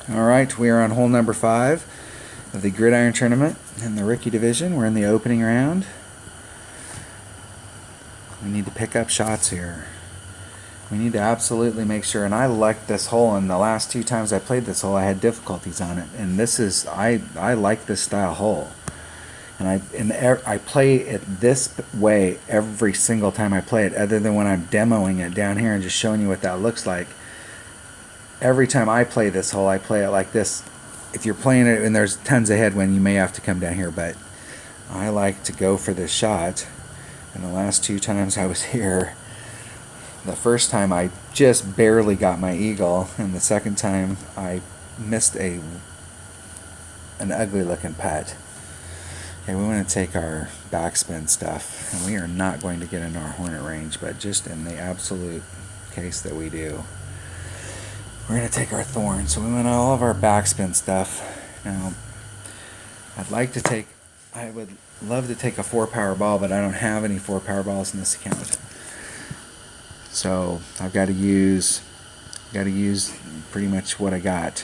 Alright, we are on hole number 5 of the Gridiron tournament in the rookie division. We're in the opening round. We need to pick up shots here. We need to absolutely make sure, and I liked this hole, and the last 2 times I played this hole I had difficulties on it, and this is, I like this style hole. And I play it this way every single time I play it, other than when I'm demoing it down here and just showing you what that looks like. Every time I play this hole, I play it like this. If you're playing it and there's tons of headwind, you may have to come down here, but I like to go for this shot. And the last 2 times I was here, the first time I just barely got my eagle, and the second time I missed an ugly looking putt. Okay, we want to take our backspin stuff, and we are not going to get into our hornet range, but just in the absolute case that we do, we're going to take our thorn. So we want all of our backspin stuff. Now, I would love to take a 4-power ball, but I don't have any 4-power balls in this account. So I've got to use pretty much what I got.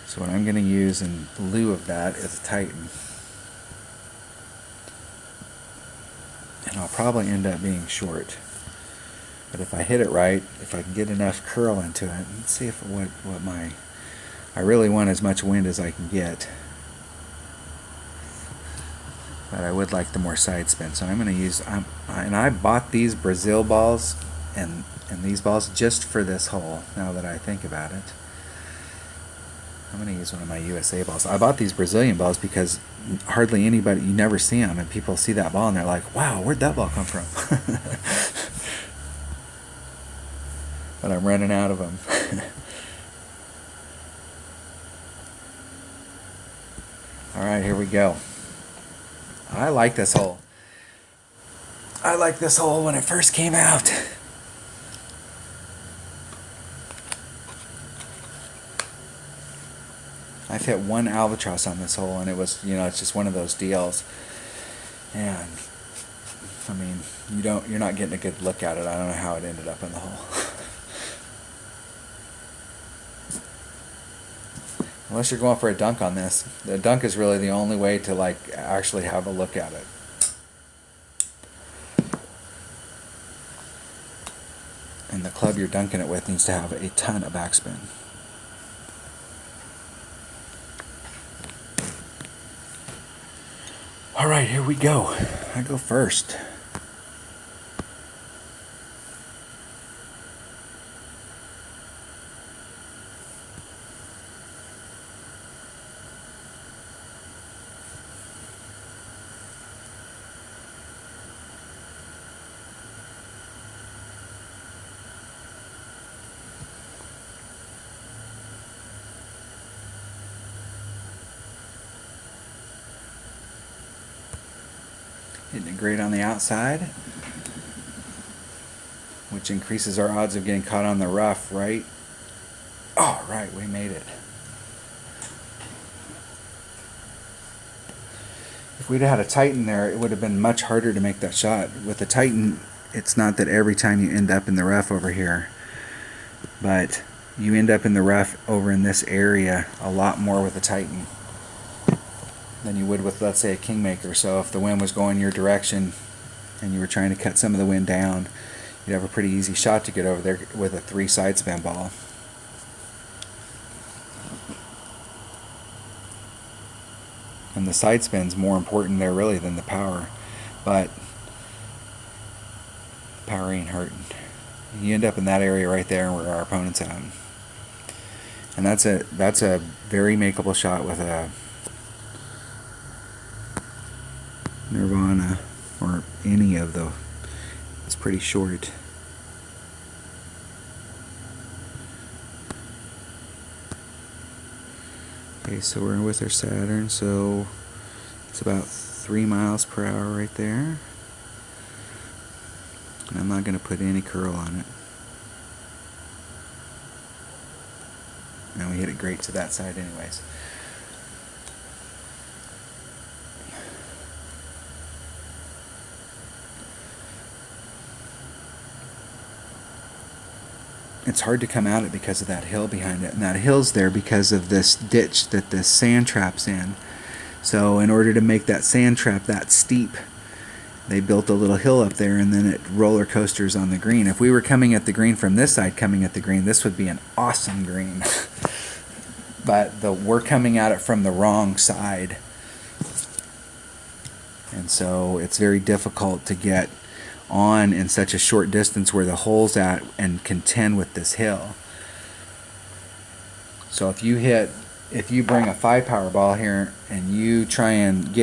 So what I'm going to use in lieu of that is a Titan. And I'll probably end up being short. But if I hit it right, if I can get enough curl into it, let's see if I really want as much wind as I can get. But I would like the more side spin. So I'm going to use, and I bought these Brazil balls and these balls just for this hole, now that I think about it. I'm going to use one of my USA balls. I bought these Brazilian balls because hardly anybody, you never see them, and people see that ball and they're like, wow, where'd that ball come from? But I'm running out of them. Alright, here we go. I like this hole. I liked this hole when it first came out. I've hit 1 albatross on this hole, and it was, it's just one of those deals. And I mean, you're not getting a good look at it. I don't know how it ended up in the hole. Unless you're going for a dunk on this. The dunk is really the only way to actually have a look at it. And the club you're dunking it with needs to have a ton of backspin. Alright, here we go. I go first. Hitting it great on the outside, which increases our odds of getting caught on the rough, right? Oh, right, we made it. If we'd had a Titan there, it would have been much harder to make that shot. With the Titan, it's not that every time you end up in the rough over here, but you end up in the rough over in this area a lot more with a Titan than you would with, let's say, a Kingmaker. So if the wind was going your direction and you were trying to cut some of the wind down, you'd have a pretty easy shot to get over there with a 3 side spin ball. And the side spin's more important there really than the power, but power ain't hurting. You end up in that area right there where our opponent's at, and that's a very makeable shot with a Nirvana or any of the. It's pretty short. Okay, so we're with our Saturn, so it's about 3 miles per hour right there. And I'm not going to put any curl on it. And we hit it great to that side anyways. it's hard to come at it because of that hill behind it. And that hill's there because of this ditch that this sand trap's in. So in order to make that sand trap that steep, they built a little hill up there, and then it roller coasters on the green. If we were coming at the green from this side, coming at the green, this would be an awesome green. But we're coming at it from the wrong side. And so it's very difficult to get on in such a short distance where the hole's at and contend with this hill. So if you bring a 5-power ball here and you try and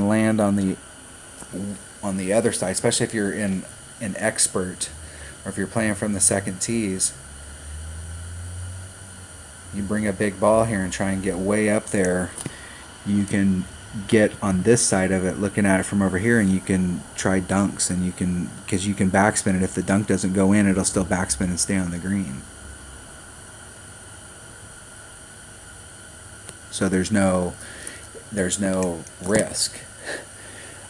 land on the other side, especially if you're an expert or if you're playing from the second tees, you bring a big ball here and try and get way up there, you can get on this side of it looking at it from over here, and you can try dunks, and because you can backspin it. If the dunk doesn't go in, it'll still backspin and stay on the green. So there's no risk.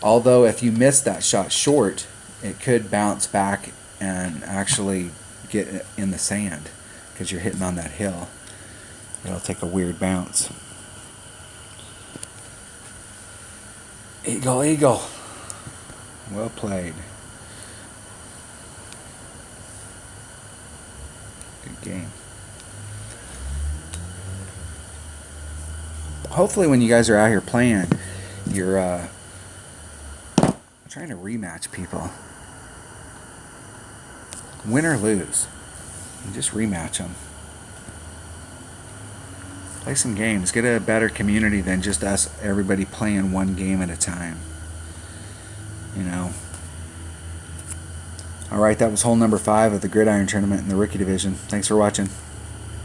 Although if you miss that shot short, it could bounce back and actually get in the sand because you're hitting on that hill. It'll take a weird bounce. Eagle, eagle. Well played. Good game. Hopefully when you guys are out here playing, you're trying to rematch people. Win or lose. You just rematch them. Play some games. Get a better community than just everybody playing one game at a time. You know. Alright, that was hole number 5 of the Gridiron tournament in the rookie division. Thanks for watching.